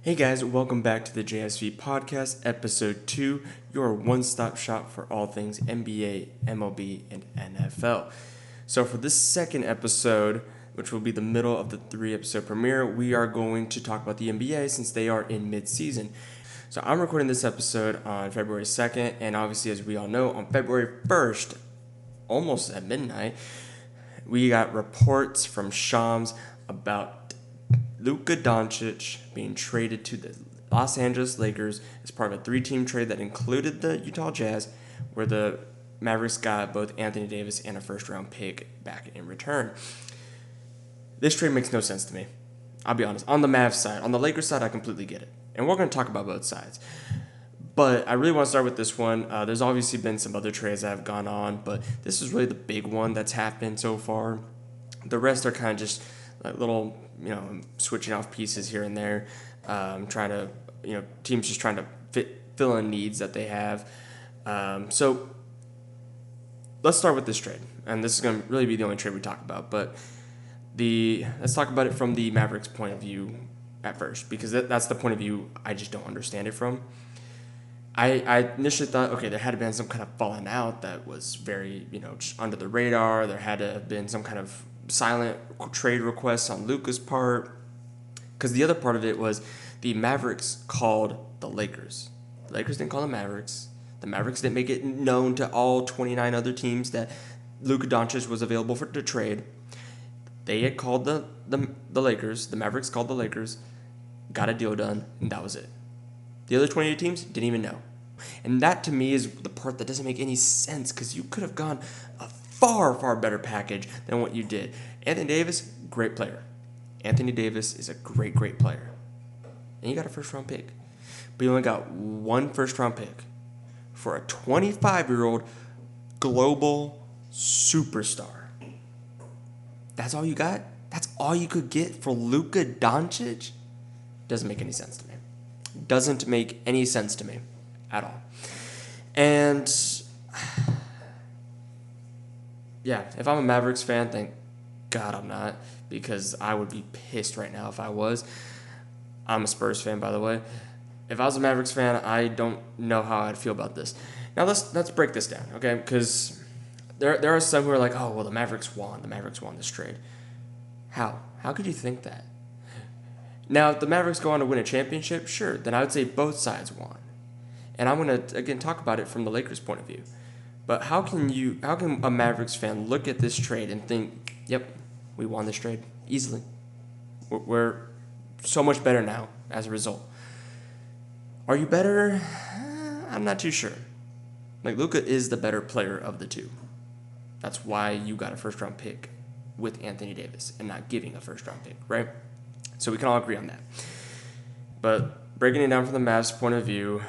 Hey guys, welcome back to the JSV Podcast, Episode 2, your one-stop shop for all things NBA, MLB, and NFL. So for this second episode, which will be the middle of the 3-episode premiere, we are going to talk about the NBA since they are in mid-season. So I'm recording this episode on February 2nd, and obviously as we all know, on February 1st, almost at midnight, we got reports from Shams about Luka Doncic being traded to the Los Angeles Lakers as part of a 3-team trade that included the Utah Jazz, where the Mavericks got both Anthony Davis and a first-round pick back in return. This trade makes no sense to me. I'll be honest. On the Mavs side, on the Lakers side, I completely get it. And we're going to talk about both sides. But I really want to start with this one. There's obviously been some other trades that have gone on, but this is really the big one that's happened so far. The rest are kind of just like little, switching off pieces here and there, trying to, teams just trying to fill in needs that they have. So let's start with this trade, and this is going to really be the only trade we talk about. But let's talk about it from the Mavericks' point of view at first, because that's the point of view I just don't understand it from. I initially thought, okay, there had been some kind of falling out that was very, just under the radar. There had to have been some kind of silent trade requests on Luka's part, because the other part of it was the Mavericks called the Lakers. The Lakers didn't call the Mavericks. The Mavericks didn't make it known to all 29 other teams that Luka Doncic was available to trade. They had called the Lakers. The Mavericks called the Lakers, got a deal done, and that was it. The other 28 teams didn't even know. And that, to me, is the part that doesn't make any sense, because you could have gone a far, far better package than what you did. Anthony Davis, great player. Anthony Davis is a great, great player. And you got a first-round pick. But you only got one first-round pick for a 25-year-old global superstar. That's all you got? That's all you could get for Luka Doncic? Doesn't make any sense to me. Doesn't make any sense to me at all. And yeah, if I'm a Mavericks fan, thank God I'm not, because I would be pissed right now if I was. I'm a Spurs fan, by the way. If I was a Mavericks fan, I don't know how I'd feel about this. Now let's break this down, okay? Because there are some who are like, oh, well, the Mavericks won. The Mavericks won this trade. How? How could you think that? Now, if the Mavericks go on to win a championship, sure, then I would say both sides won. And I'm going to, again, talk about it from the Lakers' point of view. But how can a Mavericks fan look at this trade and think, yep, we won this trade easily. We're so much better now as a result. Are you better? I'm not too sure. Like, Luka is the better player of the two. That's why you got a first-round pick with Anthony Davis and not giving a first-round pick, right? So we can all agree on that. But breaking it down from the Mavs' point of view,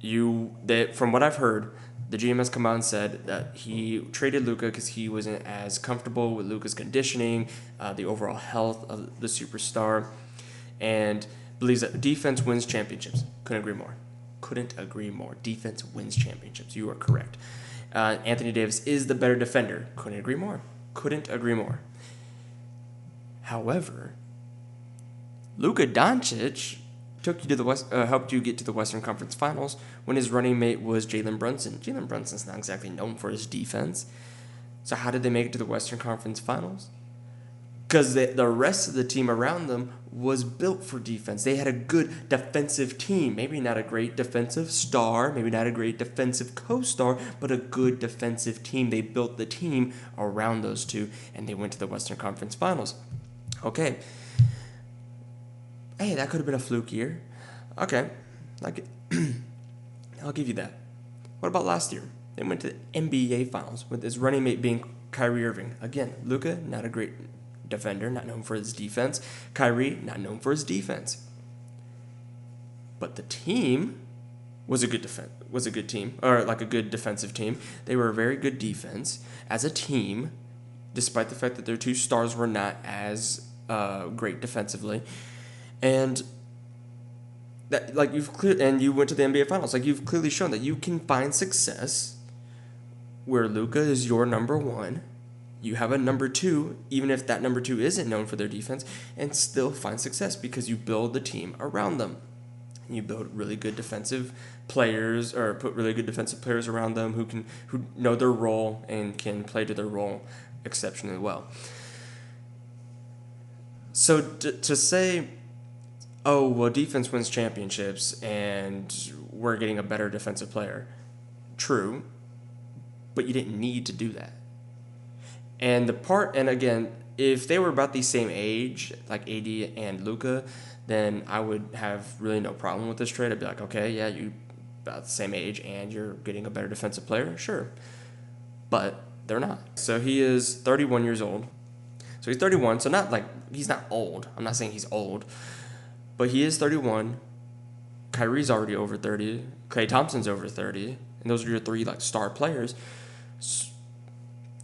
from what I've heard, the GM has come out and said that he traded Luka because he wasn't as comfortable with Luka's conditioning, the overall health of the superstar, and believes that defense wins championships. Couldn't agree more. Couldn't agree more. Defense wins championships. You are correct. Anthony Davis is the better defender. Couldn't agree more. Couldn't agree more. However, Luka Doncic took you to helped you get to the Western Conference Finals when his running mate was Jalen Brunson. Jalen Brunson's not exactly known for his defense. So how did they make it to the Western Conference Finals? Because the rest of the team around them was built for defense. They had a good defensive team. Maybe not a great defensive star, maybe not a great defensive co-star, but a good defensive team. They built the team around those two, and they went to the Western Conference Finals. Okay. Hey, that could have been a fluke year. Okay, I'll give you that. What about last year? They went to the NBA Finals with his running mate being Kyrie Irving. Again, Luka, not a great defender, not known for his defense. Kyrie, not known for his defense. But the team was a good team, or like a good defensive team. They were a very good defense as a team, despite the fact that their two stars were not as great defensively. And that, like, you went to the NBA Finals. Like, you've clearly shown that you can find success where Luka is your number one, You have a number two, even if that number two isn't known for their defense, and still find success because you build the team around them. You build really good defensive players, or put really good defensive players around them who know their role and can play to their role exceptionally well. So to say, oh, well, defense wins championships and we're getting a better defensive player, true, but you didn't need to do that. And again, if they were about the same age, like AD and Luka, then I would have really no problem with this trade. I'd be like, okay, yeah, you about the same age and you're getting a better defensive player, sure. But they're not. So he is 31 years old. So he's 31, so he's not old. I'm not saying he's old, but he is 31. Kyrie's already over 30. Klay Thompson's over 30. And those are your three star players.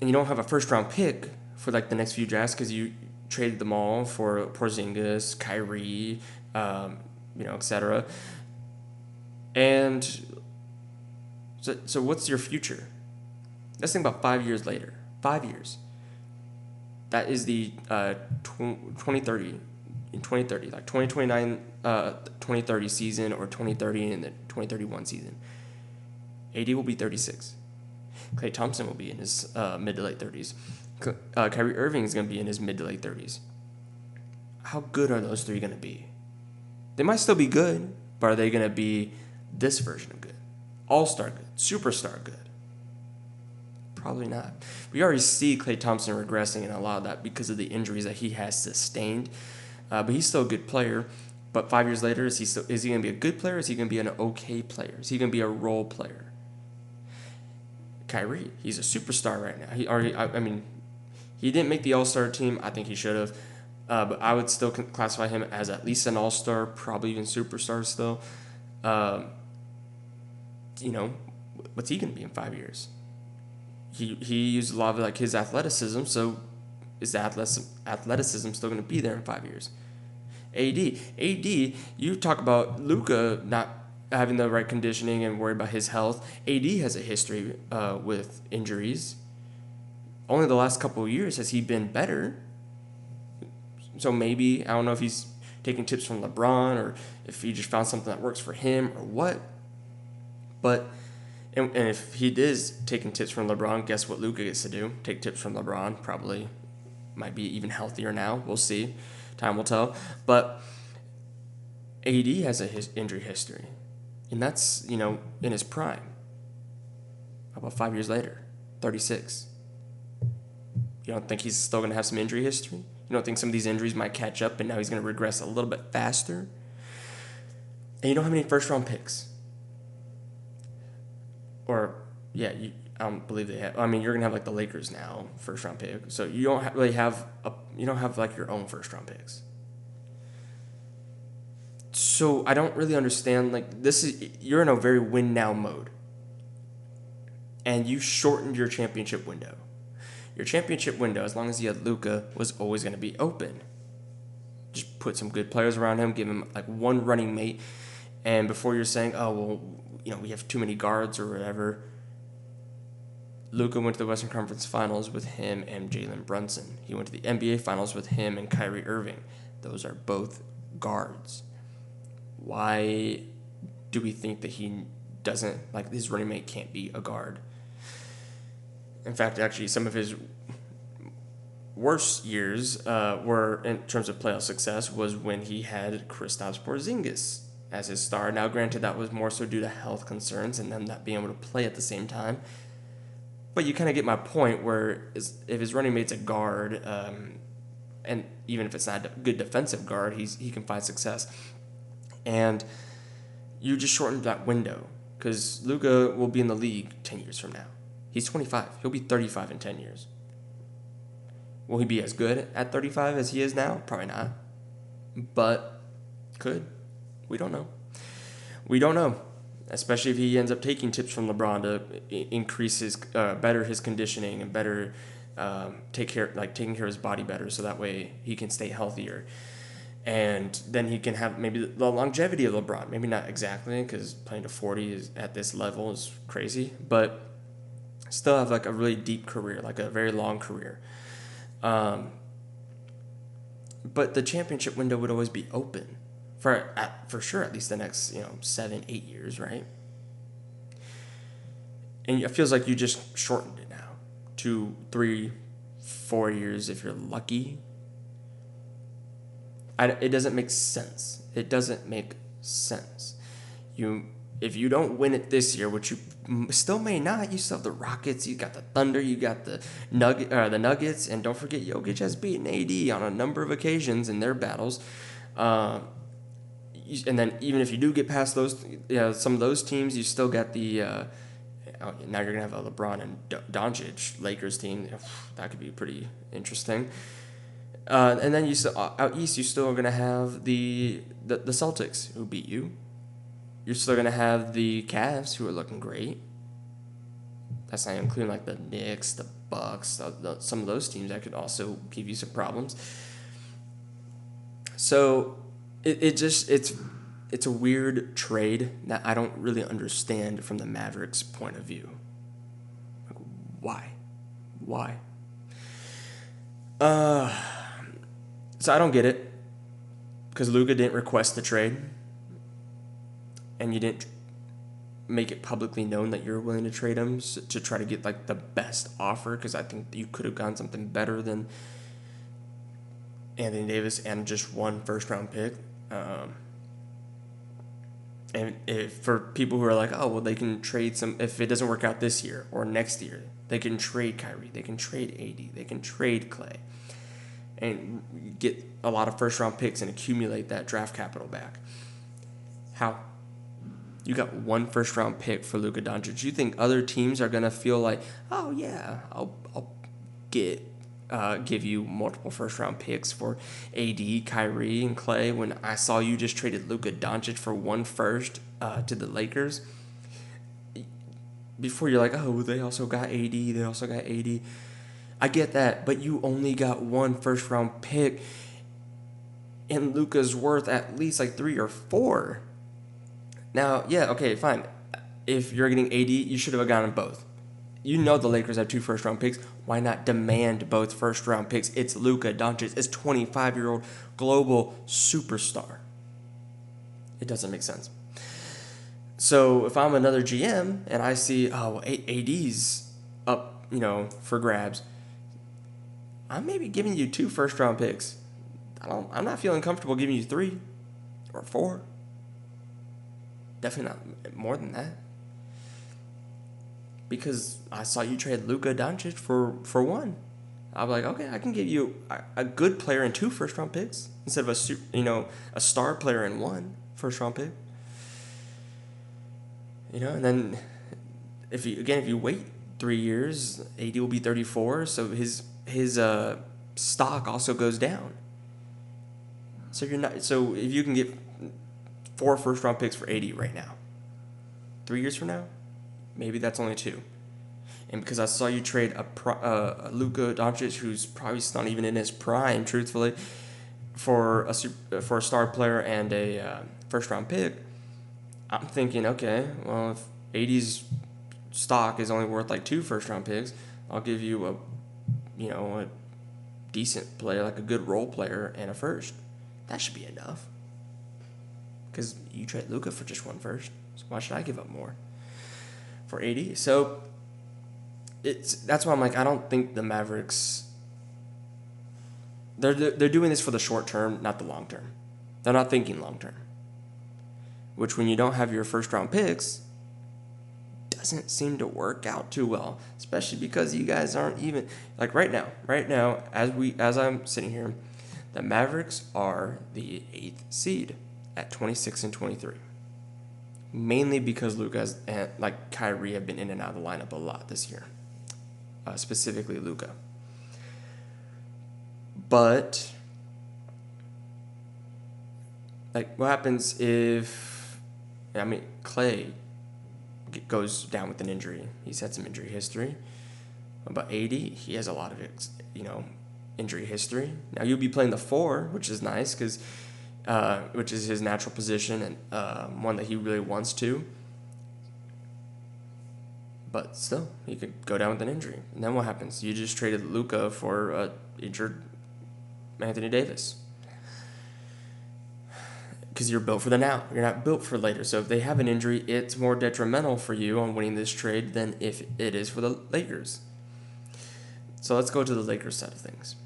And you don't have a first-round pick for the next few drafts because you traded them all for Porzingis, Kyrie, etc. And so what's your future? Let's think about 5 years later. 5 years. That is the 2030, in 2030, 2029, 2030 season, or 2030 and the 2031 season. AD will be 36. Klay Thompson will be in his mid to late 30s. Kyrie Irving is going to be in his mid to late 30s. How good are those three going to be? They might still be good, but are they going to be this version of good? All-star good, superstar good? Probably not. We already see Klay Thompson regressing in a lot of that because of the injuries that he has sustained. But he's still a good player. But 5 years later, is he going to be a good player? Or is he going to be an okay player? Is he going to be a role player? Kyrie, he's a superstar right now. He didn't make the All-Star team. I think he should have. But I would still classify him as at least an All-Star, probably even superstar still. What's he going to be in 5 years? He used a lot of his athleticism, so is the athleticism still going to be there in 5 years? AD, you talk about Luka not having the right conditioning and worry about his health. AD has a history with injuries. Only the last couple of years has he been better. So maybe, I don't know if he's taking tips from LeBron or if he just found something that works for him or what. But and if he is taking tips from LeBron, guess what Luka gets to do? Take tips from LeBron. Probably might be even healthier now. We'll see. Time will tell. But AD has injury history. And that's, in his prime. How about 5 years later? 36. You don't think he's still going to have some injury history? You don't think some of these injuries might catch up and now he's going to regress a little bit faster? And you don't have any first-round picks. Or, I don't believe they have. You're going to have the Lakers now, first-round pick. So you don't really have your own first-round picks. So I don't really understand, you're in a very win-now mode. And you shortened your championship window. Your championship window, as long as you had Luka, was always going to be open. Just put some good players around him, give him one running mate, and before you're saying, oh, well, we have too many guards or whatever, Luka went to the Western Conference Finals with him and Jalen Brunson. He went to the NBA Finals with him and Kyrie Irving. Those are both guards. Why do we think that he doesn't, his running mate can't be a guard? In fact, actually, some of his worst years were, in terms of playoff success, was when he had Kristaps Porzingis as his star. Now, granted, that was more so due to health concerns and them not being able to play at the same time. But you kind of get my point where if his running mate's a guard, and even if it's not a good defensive guard, he can find success. And you just shortened that window because Luka will be in the league 10 years from now. He's 25. He'll be 35 in 10 years. Will he be as good at 35 as he is now? Probably not. But could. We don't know. We don't know. Especially if he ends up taking tips from LeBron to increase better his conditioning and better taking care of his body better, so that way he can stay healthier. And then he can have maybe the longevity of LeBron. Maybe not exactly, because playing to 40 at this level is crazy. But still have like a really deep career, like a very long career. But the championship window would always be open for sure, at least the next 7-8 years, right? And it feels like you just shortened it now to 3-4 years if you're lucky. It doesn't make sense. It doesn't make sense. If you don't win it this year, which you still may not, you still have the Rockets, you got the Thunder, you got the Nuggets, and don't forget Jokic has beaten AD on a number of occasions in their battles. And then even if you do get past those, some of those teams, you still got the now you're gonna have a LeBron and Doncic Lakers team. That could be pretty interesting. And then you still out east, you still are gonna have the Celtics who beat you. You're still gonna have the Cavs who are looking great. That's not including like the Knicks, the Bucks, some of those teams that could also give you some problems. So it's a weird trade that I don't really understand from the Mavericks' point of view. Like, why? So I don't get it, because Luka didn't request the trade, and you didn't make it publicly known that you're willing to trade him to try to get like the best offer, because I think you could have gotten something better than Anthony Davis and just one first-round pick. And for people who are like, oh, well, they can trade some, if it doesn't work out this year or next year, they can trade Kyrie, they can trade AD, they can trade Clay, and get a lot of first-round picks and accumulate that draft capital back. How? You got one first-round pick for Luka Doncic. You think other teams are going to feel like, oh, yeah, I'll give you multiple first-round picks for AD, Kyrie, and Clay when I saw you just traded Luka Doncic for one first to the Lakers? Before you're like, oh, they also got AD. I get that, but you only got one first-round pick, and Luka's worth at least like 3 or 4. Now, yeah, okay, fine. If you're getting AD, you should have gotten both. You know the Lakers have 2 first-round picks. Why not demand both first-round picks? It's Luka Doncic. It's 25-year-old global superstar. It doesn't make sense. So if I'm another GM and I see, AD's up, for grabs, I'm maybe giving you 2 first-round picks. I'm not feeling comfortable giving you 3 or 4. Definitely not more than that. Because I saw you trade Luka Doncic for one. I'm like, okay, I can give you a good player and 2 first-round picks instead of a star player and 1 first-round pick. And then if you wait 3 years, AD will be 34, so his stock also goes down. So if you can get 4 first-round picks for AD right now, 3 years from now, maybe that's only 2. And because I saw you trade a Luka Doncic, who's probably not even in his prime, truthfully, for a star player and a first-round pick, I'm thinking, okay, well, if AD's stock is only worth like 2 first-round picks, I'll give you a decent player, like a good role player, and a first. That should be enough. Because you trade Luka for just 1 first, so why should I give up more for AD? So that's why I'm like, I don't think the Mavericks, they're doing this for the short term, not the long term. They're not thinking long term. Which, when you don't have your first round picks, doesn't seem to work out too well, especially because you guys aren't even like right now as I'm sitting here, the Mavericks are the 8th seed at 26 and 23. Mainly because Luka and Kyrie have been in and out of the lineup a lot this year. Specifically Luka. But what happens if Clay goes down with an injury? He's had some injury history. What about AD? He has a lot of injury history. Now you'll be playing the 4, which is nice because which is his natural position and one that he really wants to. But still, he could go down with an injury. And then what happens? You just traded Luka for injured Anthony Davis. Because you're built for the now. You're not built for later. So if they have an injury, it's more detrimental for you on winning this trade than if it is for the Lakers. So let's go to the Lakers side of things.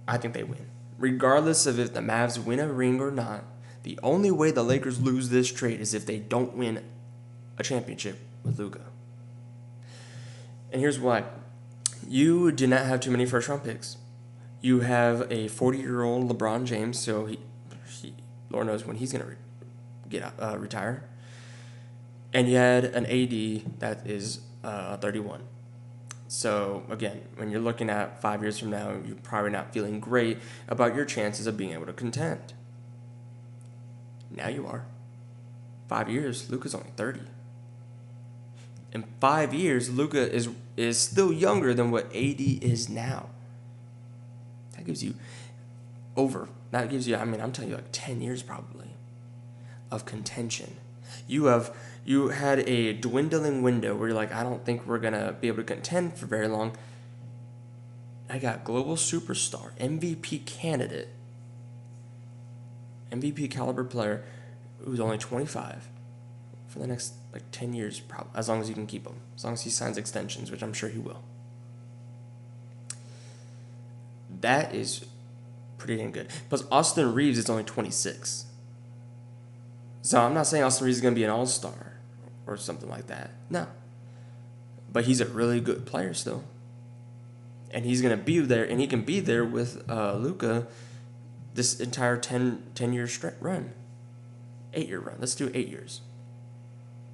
I think they win. Regardless of if the Mavs win a ring or not, the only way the Lakers lose this trade is if they don't win a championship with Luka. And here's why. You do not have too many first-round picks. You have a 40-year-old LeBron James, so he Lord knows when he's going to retire. And you had an AD that is 31. So, again, when you're looking at 5 years from now, you're probably not feeling great about your chances of being able to contend. Now you are. 5 years, Luka's only 30. In 5 years, Luka is still younger than what AD is now. That gives you I'm telling you like 10 years probably of contention. You had a dwindling window where you're like, I don't think we're going to be able to contend for very long. I got global superstar, MVP candidate, MVP caliber player who's only 25 for the next 10 years, probably, as long as you can keep him, as long as he signs extensions, which I'm sure he will. That is pretty dang good. Plus, Austin Reeves is only 26. So I'm not saying Austin Reeves is going to be an all-star or something like that. No. But he's a really good player still. And he's going to be there, and he can be there with Luka this entire 10-year run. 8-year run. Let's do 8 years.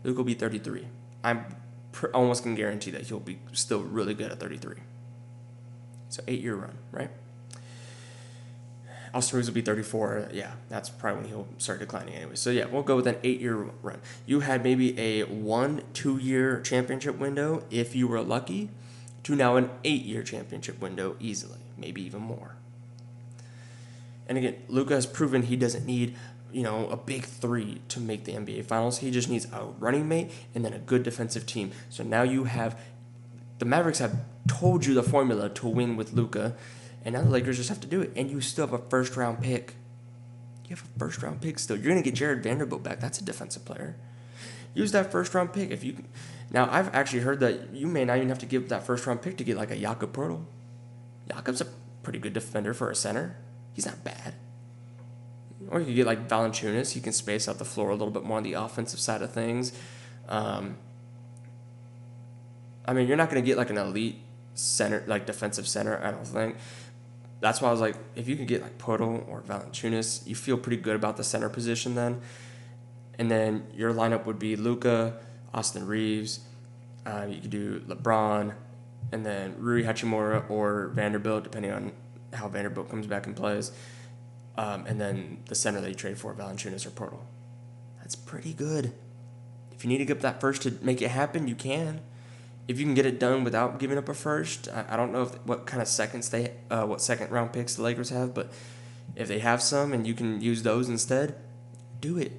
Luka will be 33. I'm almost can guarantee that he'll be still really good at 33. So 8-year run, right? Austin Reeves will be 34. Yeah, that's probably when he'll start declining anyway. So yeah, we'll go with an 8-year run. You had maybe a 1-2 year championship window if you were lucky, to now an 8-year championship window easily, maybe even more. And again, Luka has proven he doesn't need a big three to make the NBA Finals. He just needs a running mate and then a good defensive team. So now you have the Mavericks have told you the formula to win with Luka, and now the Lakers just have to do it. And you still have a first-round pick. You have a first-round pick still. You're going to get Jared Vanderbilt back. That's a defensive player. Use that first-round pick. If you Now, I've actually heard that you may not even have to give that first-round pick to get like a Jakob Poeltl. Jakob's a pretty good defender for a center. He's not bad. Or you could get like Valanciunas. He can space out the floor a little bit more on the offensive side of things. You're not going to get like an elite center, like defensive center, I don't think. That's why I was like, if you could get like Poeltl or Valanciunas, you feel pretty good about the center position then. And then your lineup would be Luka, Austin Reeves. You could do LeBron, and then Rui Hachimura or Vanderbilt, depending on how Vanderbilt comes back and plays. And then the center that you trade for, Valanciunas or Poeltl. That's pretty good. If you need to give that first to make it happen, you can. If you can get it done without giving up a first, I don't know what kind of what second round picks the Lakers have, but if they have some and you can use those instead, do it.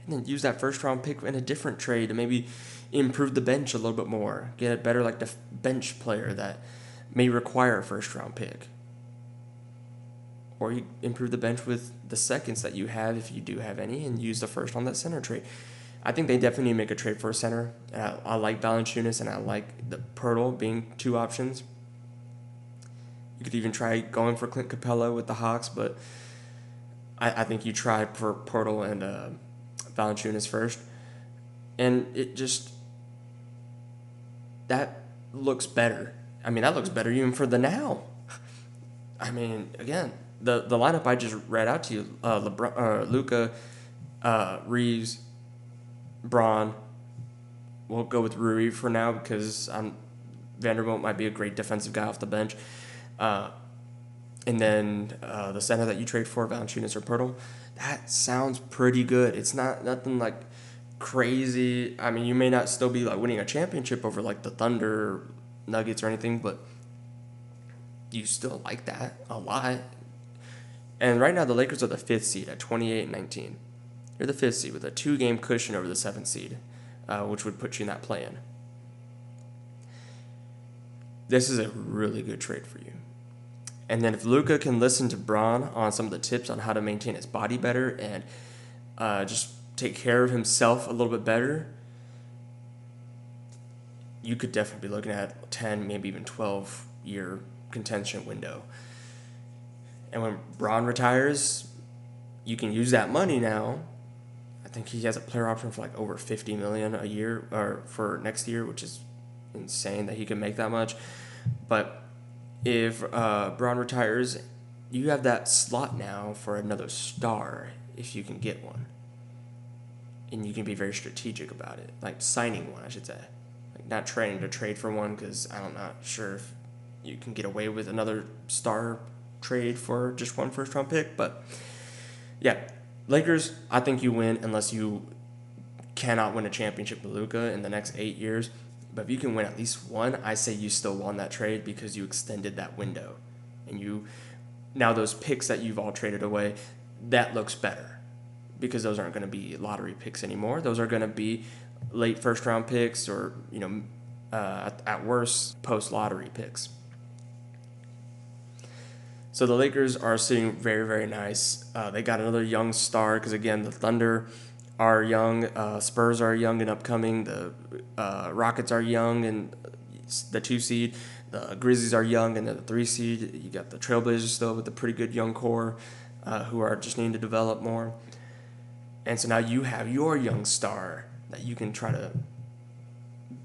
And then use that first round pick in a different trade to maybe improve the bench a little bit more. Get a better bench player that may require a first round pick. Or you improve the bench with the seconds that you have, if you do have any, and use the first on that center trade. I think they definitely need to make a trade for a center. I like Valanciunas, and I like the Poeltl being two options. You could even try going for Clint Capella with the Hawks, but I think you try for Poeltl and Valanciunas first. And that looks better. That looks better even for the now. Again, the lineup I just read out to you, Luka, Reeves, Braun. We'll go with Rui for now because Vanderbilt might be a great defensive guy off the bench. And then the center that you trade for, Valanciunas or Poeltl, that sounds pretty good. It's nothing like crazy. You may not still be like winning a championship over like the Thunder, Nuggets, or anything, but you still like that a lot. And right now the Lakers are the 5th seed at 28-19. You're the 5th seed with a 2-game cushion over the 7th seed. which would put you in that play-in. This is a really good trade for you. And then if Luka can listen to Bron on some of the tips on how to maintain his body better and just take care of himself a little bit better, you could definitely be looking at 10, maybe even 12-year contention window. And when Bron retires, you can use that money now. I think he has a player option for like over $50 million a year, or for next year, which is insane that he can make that much. But if Bron retires, you have that slot now for another star if you can get one. And you can be very strategic about it, like signing one, I should say. Like not trying to trade for one, because I'm not sure if you can get away with another star trade for just one first-round pick. But yeah, Lakers, I think you win unless you cannot win a championship with Luka in the next 8 years. But if you can win at least one, I say you still won that trade because you extended that window. And now those picks that you've all traded away, that looks better because those aren't going to be lottery picks anymore. Those are going to be late first-round picks or, at worst, post-lottery picks. So the Lakers are sitting very, very nice. They got another young star because, again, the Thunder are young. Spurs are young and upcoming. The Rockets are young and the 2 seed. The Grizzlies are young and the 3 seed. You got the Trailblazers still with a pretty good young core who are just needing to develop more. And so now you have your young star that you can try to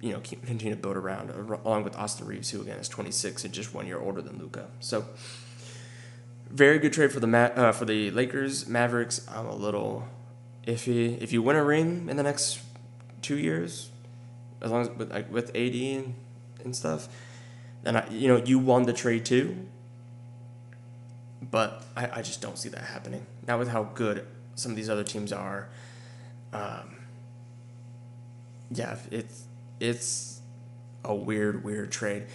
continue to build around, along with Austin Reeves, who again is 26 and just 1 year older than Luka. So very good trade for the Lakers. Mavericks, I'm a little iffy. If you win a ring in the next 2 years, as long as with AD and stuff, then you won the trade too. But I just don't see that happening. Not with how good some of these other teams are. It's a weird trade.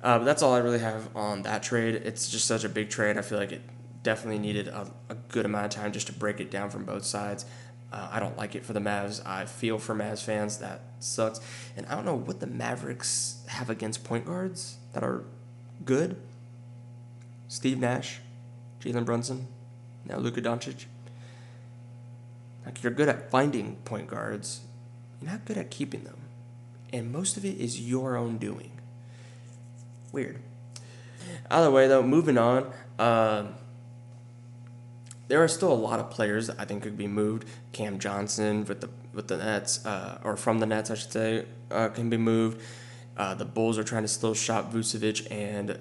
But that's all I really have on that trade. It's just such a big trade. I feel like it definitely needed a good amount of time just to break it down from both sides. I don't like it for the Mavs. I feel for Mavs fans. That sucks. And I don't know what the Mavericks have against point guards that are good. Steve Nash, Jalen Brunson, now Luka Doncic. Like, you're good at finding point guards. You're not good at keeping them. And most of it is your own doing. Weird. Either way, though, moving on. There are still a lot of players that I think could be moved. Cam Johnson with the Nets, or from the Nets, I should say, can be moved. The Bulls are trying to still shop Vucevic and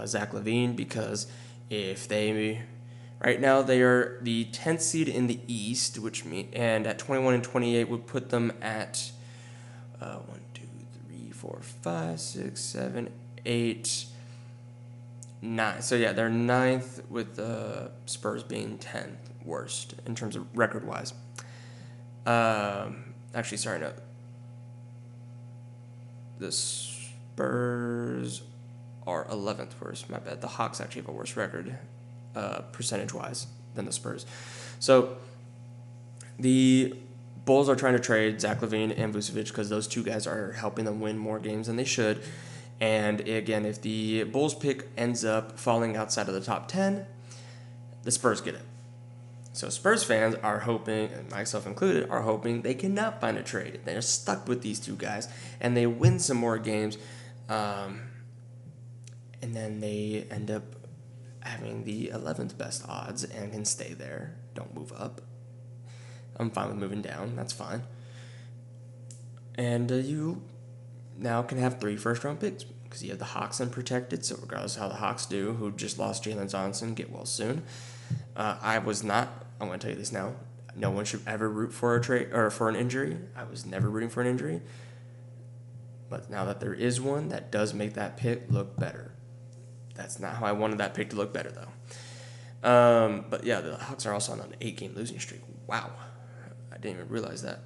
Zach LaVine because right now they are the 10th seed in the East, and at 21 and 28 would put them at 1, 2, 3, 4, 5, 6, 7, 8, 9. So yeah, they're 9th with the Spurs being 10th worst in terms of record-wise. Actually, sorry, no. The Spurs are 11th worst. My bad. The Hawks actually have a worse record, percentage-wise, than the Spurs. So the Bulls are trying to trade Zach LaVine and Vucevic because those two guys are helping them win more games than they should. And again, if the Bulls pick ends up falling outside of the top 10, the Spurs get it. So Spurs fans are hoping, and myself included, are hoping they cannot find a trade. They're stuck with these two guys, and they win some more games, and then they end up having the 11th best odds and can stay there. Don't move up. I'm fine with moving down. That's fine. And you now can have 3 first-round picks because you have the Hawks unprotected. So regardless of how the Hawks do, who just lost Jalen Johnson, get well soon. I'm going to tell you this now. No one should ever root for a trade or for an injury. I was never rooting for an injury. But now that there is one, that does make that pick look better. That's not how I wanted that pick to look better, though. But yeah, the Hawks are also on an 8-game losing streak. Wow. I didn't even realize that.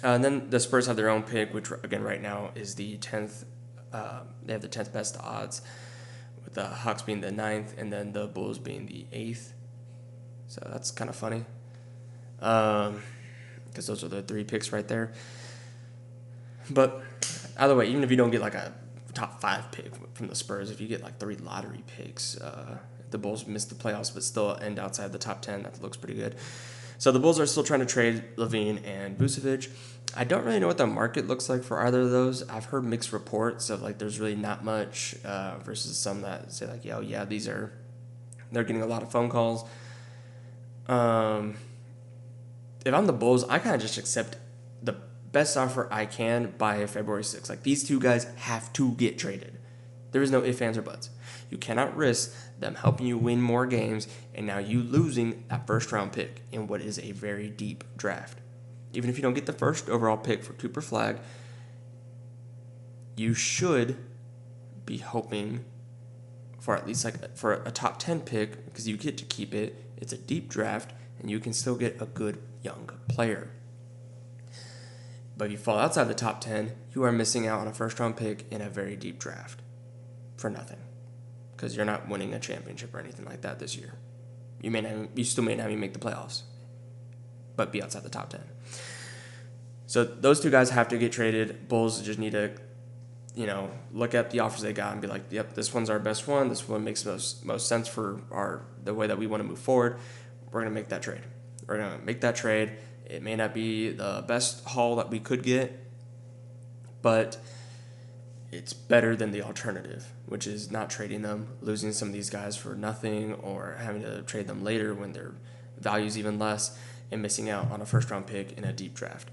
And then the Spurs have their own pick, which, again, right now is the 10th. They have the 10th best odds, with the Hawks being the 9th and then the Bulls being the 8th. So that's kind of funny because those are the 3 picks right there. But either way, even if you don't get like a top 5 pick from the Spurs, if you get like 3 lottery picks, the Bulls missed the playoffs but still end outside the top 10, that looks pretty good. So the Bulls are still trying to trade LaVine and Vucevic. I don't really know what the market looks like for either of those. I've heard mixed reports of like there's really not much versus some that say like, yeah, they're getting a lot of phone calls. If I'm the Bulls, I kind of just accept the best offer I can by February 6th. Like, these two guys have to get traded. There is no ifs, ands, or buts. You cannot risk them helping you win more games and now you losing that first-round pick in what is a very deep draft. Even if you don't get the first overall pick for Cooper Flagg, you should be hoping for at least like for a top 10 pick because you get to keep it. It's a deep draft and you can still get a good young player. But if you fall outside the top 10, you are missing out on a first-round pick in a very deep draft for nothing because you're not winning a championship or anything like that this year. You still may not even make the playoffs, but be outside the top 10. So those two guys have to get traded. Bulls just need to, look at the offers they got and be like, yep, this one's our best one. This one makes most sense for the way that we want to move forward. We're going to make that trade. It may not be the best haul that we could get, but it's better than the alternative, which is not trading them, losing some of these guys for nothing, or having to trade them later when their value's even less, and missing out on a first-round pick in a deep draft.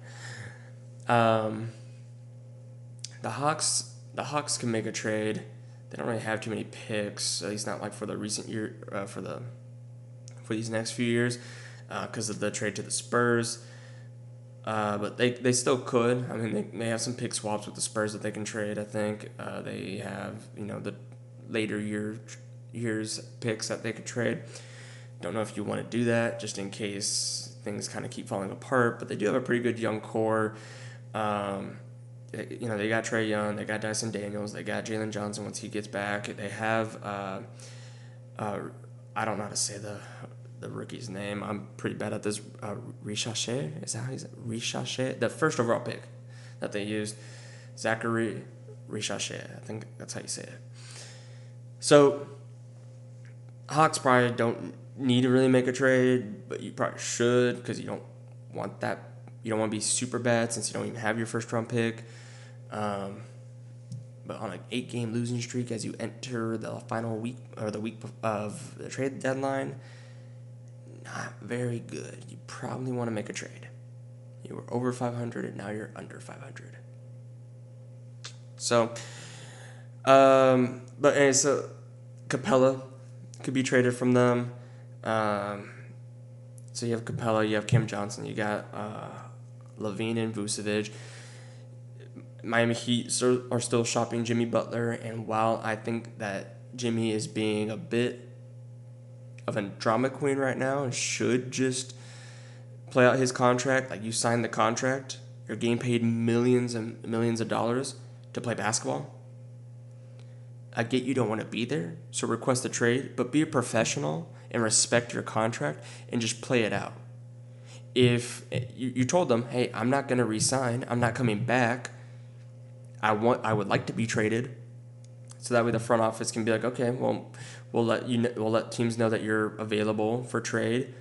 The Hawks can make a trade. They don't really have too many picks, at least not like for the recent year, for these next few years, because of the trade to the Spurs. But they still could. I mean, they have some pick swaps with the Spurs that they can trade, I think. They have, the later years picks that they could trade. Don't know if you want to do that just in case things kind of keep falling apart. But they do have a pretty good young core. They got Trae Young, they got Dyson Daniels, they got Jalen Johnson once he gets back. They have, I don't know how to say the rookie's name. I'm pretty bad at this. Richachet? Is that how he's Richachet? The first overall pick that they used, Zachary Richachet. I think that's how you say it. So, Hawks probably don't need to really make a trade, but you probably should because you don't want that. You don't want to be super bad since you don't even have your first round pick. But on an 8-game losing streak as you enter the final week or the week of the trade deadline, not very good. You probably want to make a trade. You were over 500 and now you're under 500. So, so Capella could be traded from them. So you have Capella, you have Cam Johnson, you got LaVine and Vucevic. Miami Heat are still shopping Jimmy Butler, and while I think that Jimmy is being a bit of a drama queen right now and should just play out his contract, like you signed the contract, you're getting paid millions and millions of dollars to play basketball. I get you don't want to be there, so request a trade, but be a professional and respect your contract and just play it out. If you told them, hey, I'm not going to resign, I'm not coming back, I would like to be traded, so that way the front office can be like, okay, well, we'll let teams know that you're available for trade,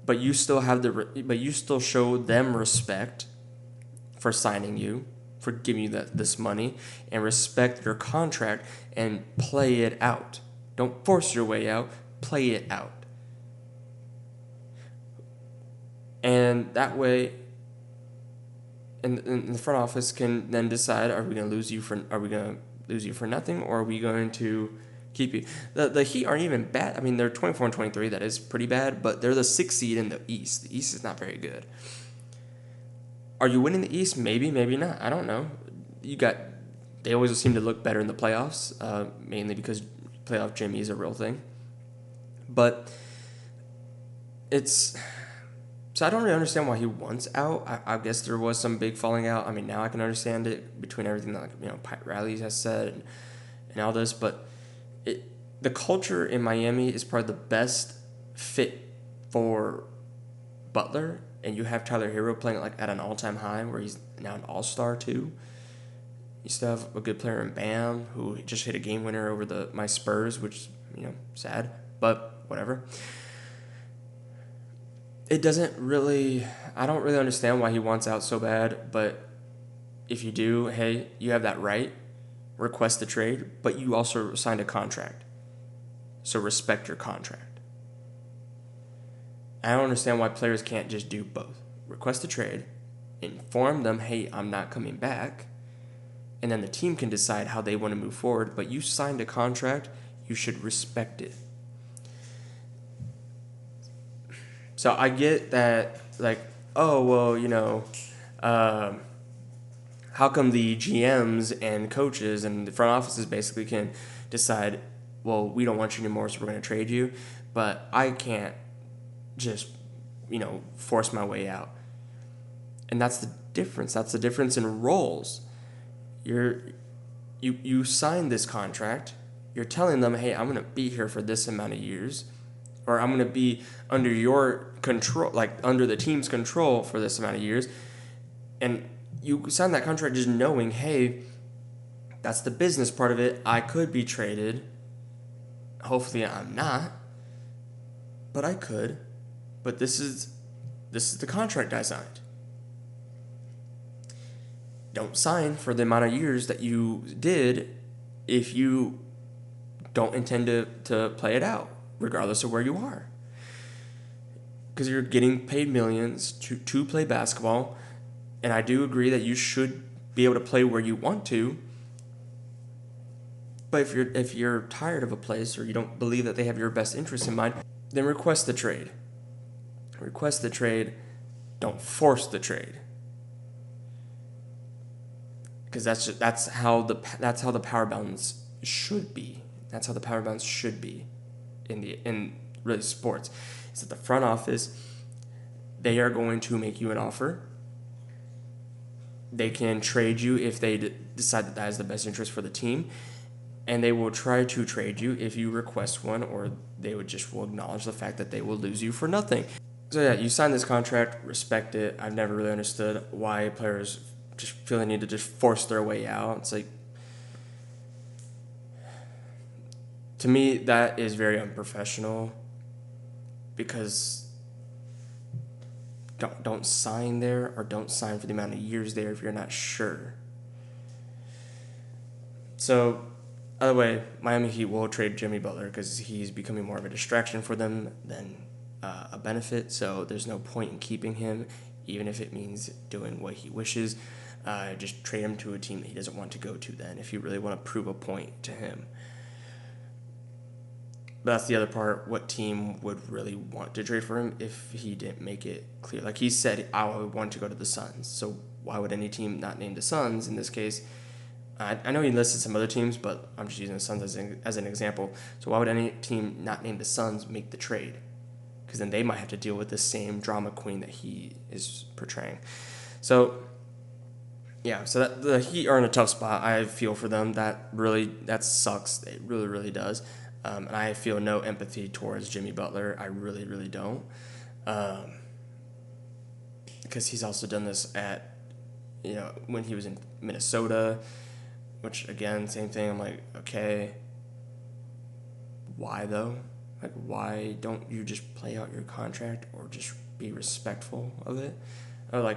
but you still show them respect for signing you, for giving you this money, and respect your contract and play it out. Don't force your way out, play it out. And that way, and the front office can then decide: are we going to lose you for nothing, or are we going to keep you? The Heat aren't even bad. I mean, they're 24 and 23. That is pretty bad, but they're the 6th seed in the East. The East is not very good. Are you winning the East? Maybe, maybe not. I don't know. They always seem to look better in the playoffs, mainly because playoff Jimmy is a real thing. But so I don't really understand why he wants out. I guess there was some big falling out. I mean, now I can understand it between everything that Pat Riley has said and all this. But the culture in Miami is probably the best fit for Butler and you have Tyler Hero playing like at an all-time high where he's now an all-star too. You still have a good player in Bam who just hit a game winner over my Spurs, which, sad, but whatever. I don't really understand why he wants out so bad, but if you do, hey, you have that right. Request the trade, but you also signed a contract. So respect your contract. I don't understand why players can't just do both. Request a trade, inform them, hey, I'm not coming back, and then the team can decide how they want to move forward, but you signed a contract, you should respect it. So I get that, like, oh, well, how come the GMs and coaches and the front offices basically can decide, well, we don't want you anymore, so we're going to trade you, but I can't just, force my way out. And that's the difference. That's the difference in roles. You signed this contract. You're telling them, hey, I'm going to be here for this amount of years, or I'm going to be under your control, like under the team's control for this amount of years. And you sign that contract just knowing, hey, that's the business part of it. I could be traded. Hopefully I'm not, but I could. But this is the contract I signed. Don't sign for the amount of years that you did if you don't intend to play it out, regardless of where you are. Because you're getting paid millions to play basketball, and I do agree that you should be able to play where you want to. But if you're tired of a place or you don't believe that they have your best interest in mind, then request the trade. Request the trade. Don't force the trade. Because that's how the power balance should be. That's how the power balance should be in really sports. Is that the front office, they are going to make you an offer. They can trade you if they decide that is the best interest for the team. And they will try to trade you if you request one, or they will acknowledge the fact that they will lose you for nothing. So yeah, you sign this contract, respect it. I've never really understood why players just feel the need to just force their way out. It's like, to me, that is very unprofessional, because don't sign there, or don't sign for the amount of years there if you're not sure. So, either way, Miami Heat will trade Jimmy Butler because he's becoming more of a distraction for them than a benefit. So there's no point in keeping him, even if it means doing what he wishes. Just trade him to a team that he doesn't want to go to then, if you really want to prove a point to him. But that's the other part. What team would really want to trade for him if he didn't make it clear? Like he said, I would want to go to the Suns. So why would any team not name the Suns in this case? I know he listed some other teams, but I'm just using the Suns as an example. So why would any team not name the Suns make the trade? Because then they might have to deal with the same drama queen that he is portraying. So, yeah, so the Heat are in a tough spot. I feel for them. That sucks. It really, really does. And I feel no empathy towards Jimmy Butler. I really, really don't. Because he's also done this at, when he was in Minnesota, which, again, same thing. I'm like, okay, why though? Like, why don't you just play out your contract, or just be respectful of it? Or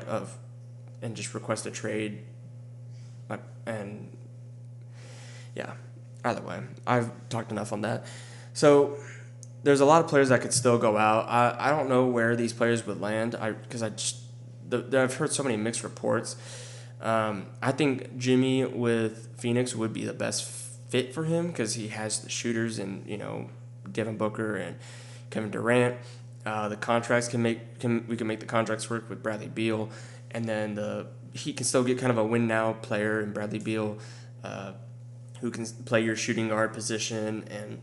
and just request a trade. And yeah, either way, I've talked enough on that. So there's a lot of players that could still go out. I don't know where these players would land. Because I've heard so many mixed reports. I think Jimmy with Phoenix would be the best fit for him, because he has the shooters and Devin Booker and Kevin Durant. The contracts we can make the contracts work with Bradley Beal, and then he can still get kind of a win now player in Bradley Beal, who can play your shooting guard position. And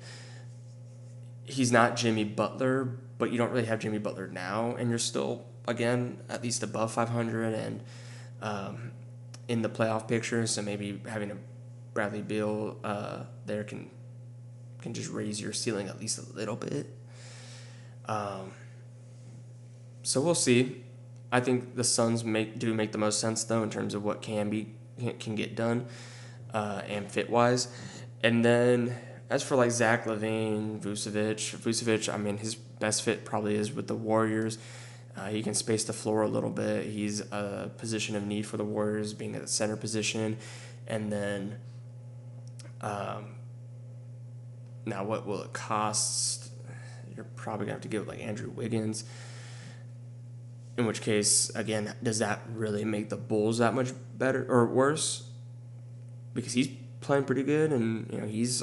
he's not Jimmy Butler, but you don't really have Jimmy Butler now, and you're still, again, at least above 500 and in the playoff picture. So maybe having a Bradley Beal there can just raise your ceiling at least a little bit. So we'll see. I think the Suns make the most sense though in terms of what can get done, and fit wise. And then as for like Zach LaVine, Vucevic, I mean his best fit probably is with the Warriors. He can space the floor a little bit. He's a position of need for the Warriors, being at the center position, and then. Now, what will it cost? You're probably going to have to give it like Andrew Wiggins. In which case, again, does that really make the Bulls that much better or worse? Because he's playing pretty good, and he's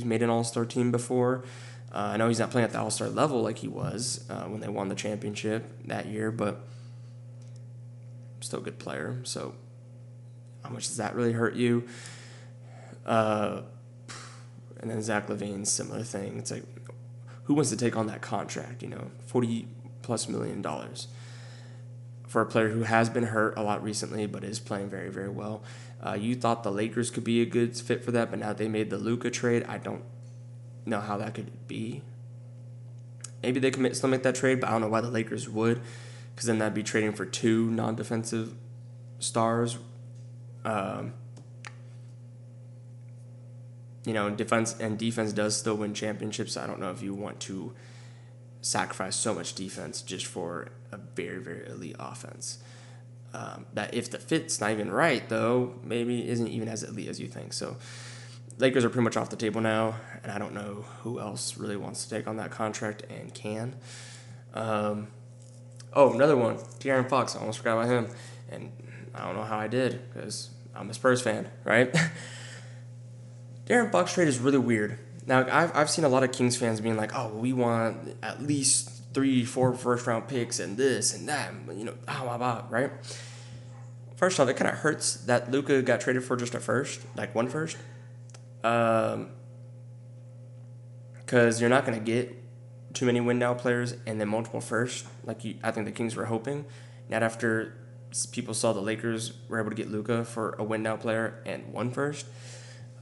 made an All-Star team before. I know he's not playing at the All-Star level like he was when they won the championship that year, but still a good player. So, how much does that really hurt you? And then Zach LaVine, similar thing. It's like, who wants to take on that contract? $40+ million for a player who has been hurt a lot recently, but is playing very, very well. You thought the Lakers could be a good fit for that, but now they made the Luka trade. I don't know how that could be. Maybe they can still make that trade, but I don't know why the Lakers would, because then that'd be trading for 2 non-defensive stars. Defense does still win championships. I don't know if you want to sacrifice so much defense just for a very, very elite offense. That if the fit's not even right, though, maybe isn't even as elite as you think. So Lakers are pretty much off the table now, and I don't know who else really wants to take on that contract and can. Another one, De'Aaron Fox. I almost forgot about him, and I don't know how I did because I'm a Spurs fan, right? De'Aaron Fox trade is really weird. Now, I've seen a lot of Kings fans being like, oh, we want at least 3-4 first-round picks and this and that, right? First off, it kind of hurts that Luka got traded for just a first, like one first. Because you're not going to get too many win-now players and then multiple firsts, I think the Kings were hoping. Not after people saw the Lakers were able to get Luka for a win-now player and one first.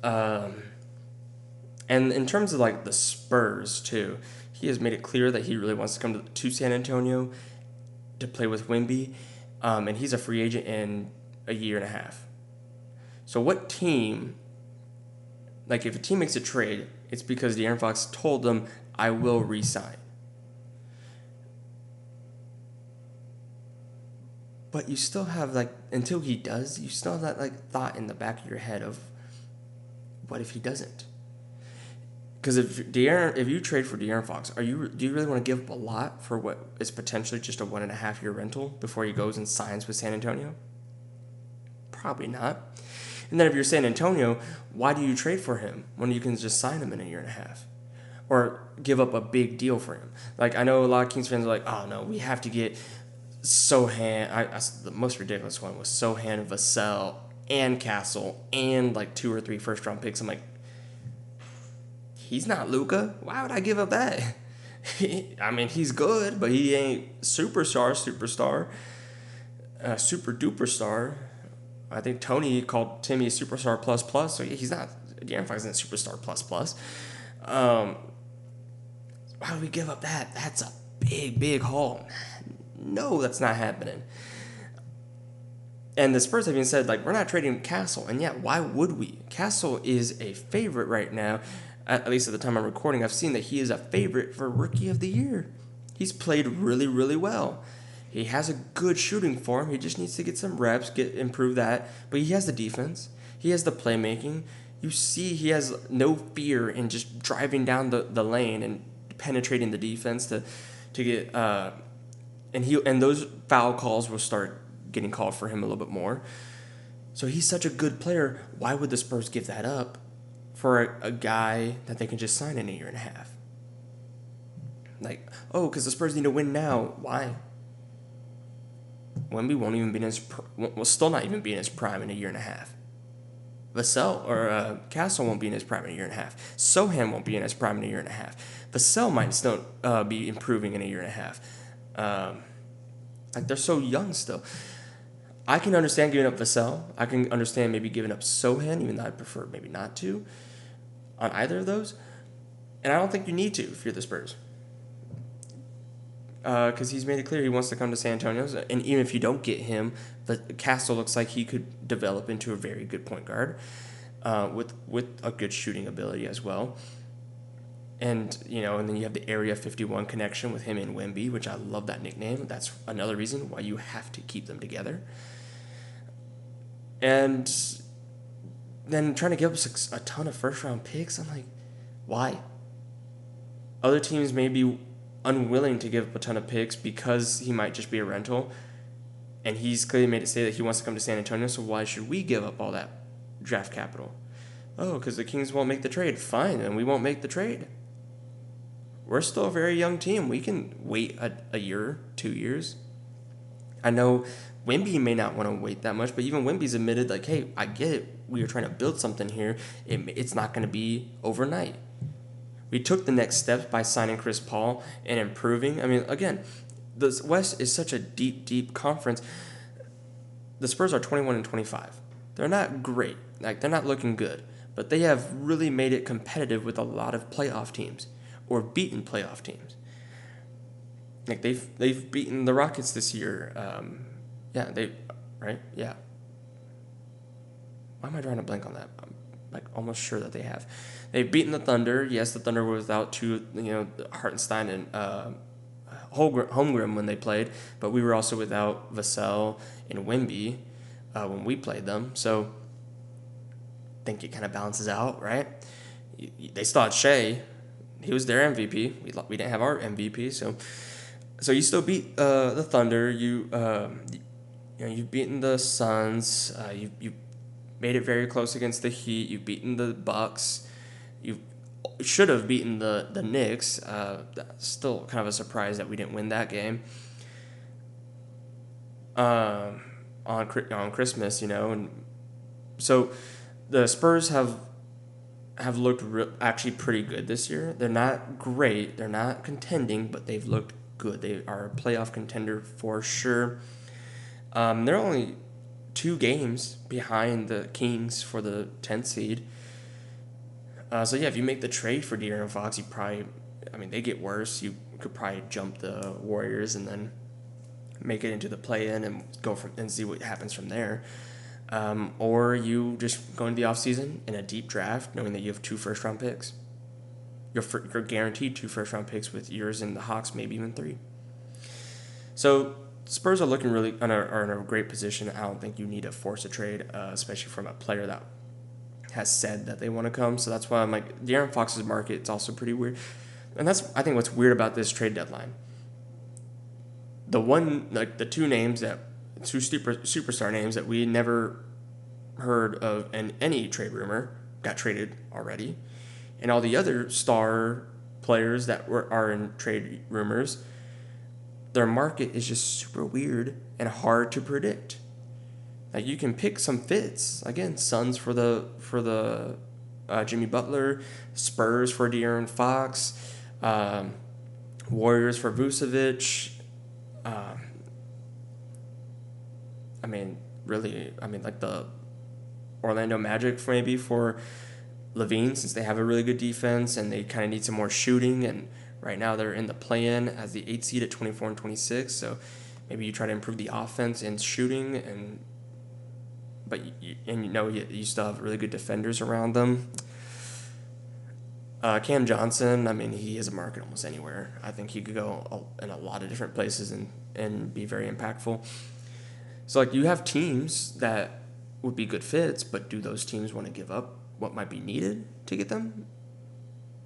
And in terms of the Spurs too, he has made it clear that he really wants to come to San Antonio to play with Wemby, and he's a free agent in a year and a half. So what team, if a team makes a trade, it's because De'Aaron Fox told them, I will re-sign. But you still have until he does, you still have that thought in the back of your head of, what if he doesn't? Because if you trade for De'Aaron Fox, do you really want to give up a lot for what is potentially just a 1.5-year rental before he goes and signs with San Antonio? Probably not. And then if you're San Antonio, why do you trade for him when you can just sign him in a year and a half? Or give up a big deal for him? I know a lot of Kings fans are like, oh no, we have to get Sohan. The most ridiculous one was Sohan, Vassell, and Castle, and 2 or 3 first-round picks. I'm like, he's not Luka. Why would I give up that? I mean, he's good, but he ain't superstar, super-duper star. I think Tony called Timmy a superstar plus, so he's not. De'Aaron Fox isn't superstar plus. Why would we give up that? That's a big haul. No, that's not happening. And the Spurs have even said, we're not trading Castle. And yet, why would we? Castle is a favorite right now. At least at the time I'm recording, I've seen that he is a favorite for Rookie of the Year. He's played really, really well. He has a good shooting form. He just needs to get some reps, improve that. But he has the defense. He has the playmaking. You see he has no fear in just driving down the lane and penetrating the defense to get and those foul calls will start getting called for him a little bit more. So he's such a good player. Why would the Spurs give that up for a guy that they can just sign in a year and a half? Because the Spurs need to win now. Why? Wemby won't even be in will still not even be in his prime in a year and a half. Vassell or Castle won't be in his prime in a year and a half. Sohan won't be in his prime in a year and a half. Vassell might still be improving in a year and a half. They're so young still. I can understand giving up Vassell. I can understand maybe giving up Sohan, even though I'd prefer maybe not to, on either of those. And I don't think you need to if you're the Spurs. because he's made it clear he wants to come to San Antonio. And even if you don't get him, the Castle looks like he could develop into a very good point guard with a good shooting ability as well. And, and then you have the Area 51 connection with him and Wemby, which I love that nickname. That's another reason why you have to keep them together. And then trying to give us a ton of first-round picks, I'm like, why? Other teams may be unwilling to give up a ton of picks because he might just be a rental. And he's clearly made it say that he wants to come to San Antonio, so why should we give up all that draft capital? Oh, because the Kings won't make the trade. Fine, then we won't make the trade. We're still a very young team. We can wait a year, 2 years. I know Wemby may not want to wait that much, but even Wemby's admitted, like, hey, I get it. We are trying to build something here. It's not going to be overnight. We took the next steps by signing Chris Paul and improving. I mean, again, the West is such a deep, deep conference. The Spurs are 21-25. They're not great. Like, they're not looking good. But they have really made it competitive with a lot of playoff teams or beaten playoff teams. Like, they've beaten the Rockets this year. Right? Yeah. Why am I drawing a blank on that? I'm like almost sure that they have. They've beaten the Thunder. Yes, the Thunder were without two, Hartenstein and Holmgren when they played, but we were also without Vassell and Wemby when we played them. So I think it kind of balances out, right? They still had Shea. He was their MVP. We didn't have our MVP, so you still beat the Thunder. You've beaten the Suns. You made it very close against the Heat. You've beaten the Bucks. You should have beaten the Knicks. That's still kind of a surprise that we didn't win that game. On Christmas, and so the Spurs have looked actually pretty good this year. They're not great. They're not contending, but they've looked good. They are a playoff contender for sure. They're only 2 games behind the Kings for the 10th seed. If you make the trade for De'Aaron Fox, they get worse. You could probably jump the Warriors and then make it into the play-in and and see what happens from there. Or you just go into the offseason in a deep draft knowing that you have 2 first-round picks. You're guaranteed 2 first-round picks with yours and the Hawks, maybe even 3. So Spurs are looking are in a great position. I don't think you need to force a trade, especially from a player that has said that they want to come. So that's why I'm like, De'Aaron Fox's market, it's also pretty weird. And that's, I think, what's weird about this trade deadline. The 2 names that, 2 superstar names that we never heard of in any trade rumor got traded already. And all the other star players that are in trade rumors, their market is just super weird and hard to predict. Like, you can pick some fits. Again, Suns for the Jimmy Butler, Spurs for De'Aaron Fox, Warriors for Vucevic. Like the Orlando Magic maybe for Levine, since they have a really good defense and they kind of need some more shooting. And right now they're in the play-in as the 8th seed at 24-26. So maybe you try to improve the offense and shooting, but you still have really good defenders around them. Cam Johnson, he has a market almost anywhere. I think he could go in a lot of different places and be very impactful. So, you have teams that would be good fits, but do those teams want to give up what might be needed to get them?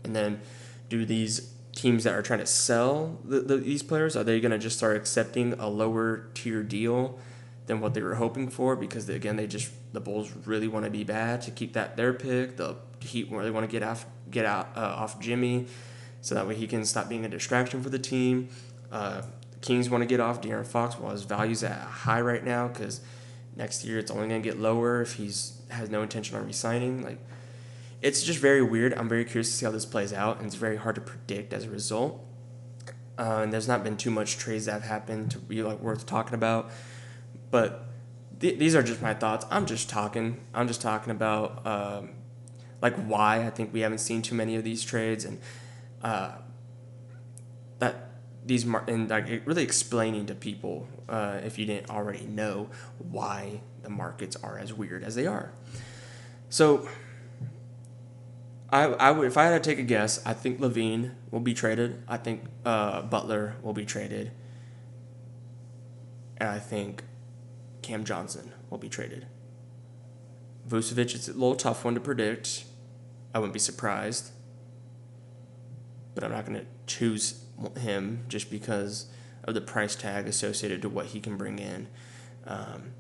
And then do these teams that are trying to sell these players, are they going to just start accepting a lower tier deal than what they were hoping for? Because, the Bulls really want to be bad to keep their pick. The Heat really want to get out off Jimmy so that way he can stop being a distraction for the team. Kings want to get off De'Aaron Fox while his value's at high right now, because next year it's only going to get lower if has no intention on re-signing. It's just very weird. I'm very curious to see how this plays out, and it's very hard to predict as a result. And there's not been too much trades that have happened to be worth talking about. But these are just my thoughts. I'm just talking about why I think we haven't seen too many of these trades, and that and like really explaining to people, if you didn't already know, why the markets are as weird as they are. So I would, if I had to take a guess, I think Levine will be traded. I think Butler will be traded, and I think Cam Johnson will be traded. Vucevic, it's a little tough one to predict. I wouldn't be surprised, but I'm not going to choose him just because of the price tag associated to what he can bring in. And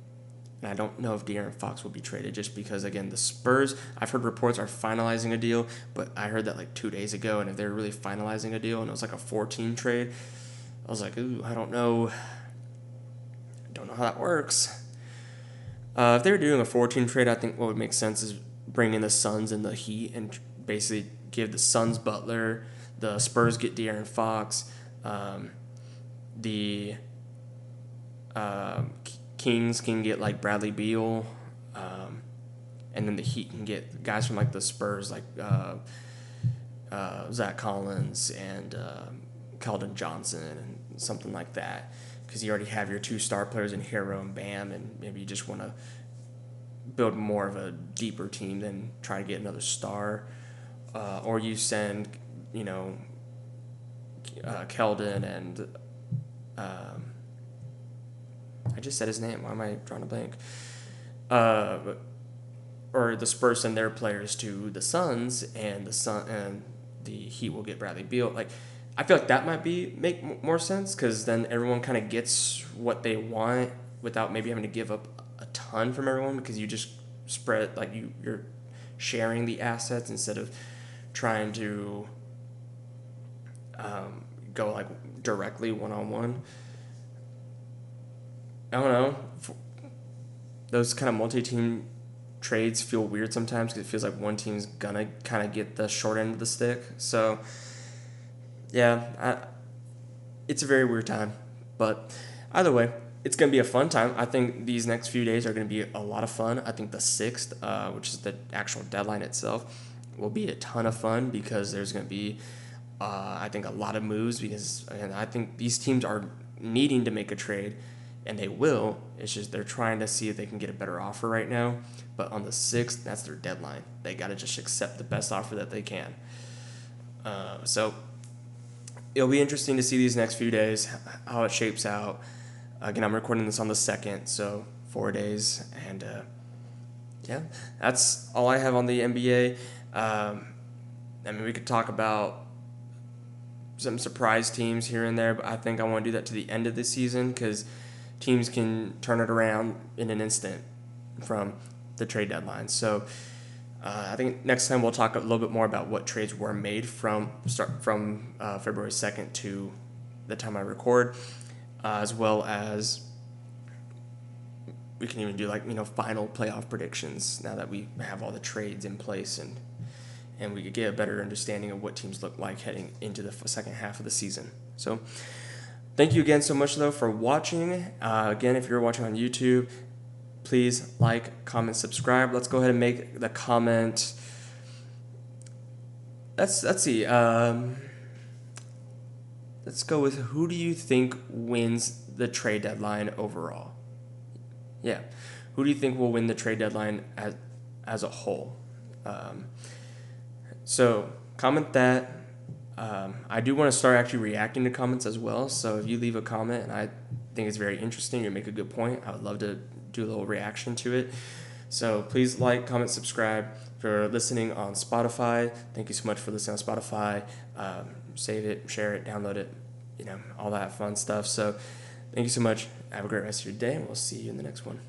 I don't know if De'Aaron Fox will be traded just because, again, the Spurs, I've heard reports are finalizing a deal, but I heard that like 2 days ago, and if they're really finalizing a deal and it was like a 4-team trade, I was like, ooh, I don't know. I don't know how that works. If they were doing a 4-team trade, I think what would make sense is bring in the Suns and the Heat and basically give the Suns Butler, the Spurs get De'Aaron Fox, the Kings can get like Bradley Beal, and then the Heat can get guys from like the Spurs like Zach Collins and Keldon Johnson and something like that, because you already have your 2 star players in Hero and Bam, and maybe you just want to build more of a deeper team than try to get another star, or you send Keldon and I just said his name. Why am I drawing a blank? Or the Spurs send their players to the Suns, and the Heat will get Bradley Beal. Like, I feel like that might make more sense, because then everyone kind of gets what they want without maybe having to give up a ton from everyone, because you just spread, like, you're sharing the assets instead of trying to go like directly one-on-one. I don't know. Those kind of multi-team trades feel weird sometimes, because it feels like one team's gonna kind of get the short end of the stick. So, yeah, it's a very weird time. But either way, it's going to be a fun time. I think these next few days are going to be a lot of fun. I think the 6th, which is the actual deadline itself, will be a ton of fun, because there's going to be, I think, a lot of moves, because again, I think these teams are needing to make a trade, and they will. It's just they're trying to see if they can get a better offer right now. But on the 6th, that's their deadline. They got to just accept the best offer that they can. So it'll be interesting to see these next few days, how it shapes out. Again, I'm recording this on the 2nd, so 4 days. And, yeah, that's all I have on the NBA. I mean, we could talk about some surprise teams here and there, but I think I want to do that to the end of the season, because teams can turn it around in an instant from the trade deadline. So I think next time we'll talk a little bit more about what trades were made from February 2nd to the time I record, as well as we can even do final playoff predictions now that we have all the trades in place, and we could get a better understanding of what teams look like heading into the second half of the season. So thank you again so much, though, for watching. Again, if you're watching on YouTube, please like, comment, subscribe. Let's go ahead and make the comment. Let's see. Let's go with, who do you think wins the trade deadline overall? Yeah. Who do you think will win the trade deadline as a whole? So comment that. I do want to start actually reacting to comments as well. So if you leave a comment and I think it's very interesting, you make a good point, I would love to do a little reaction to it. So please like, comment, subscribe. If you're listening on Spotify, thank you so much for listening on Spotify. Save it, share it, download it, all that fun stuff. So thank you so much. Have a great rest of your day, and we'll see you in the next one.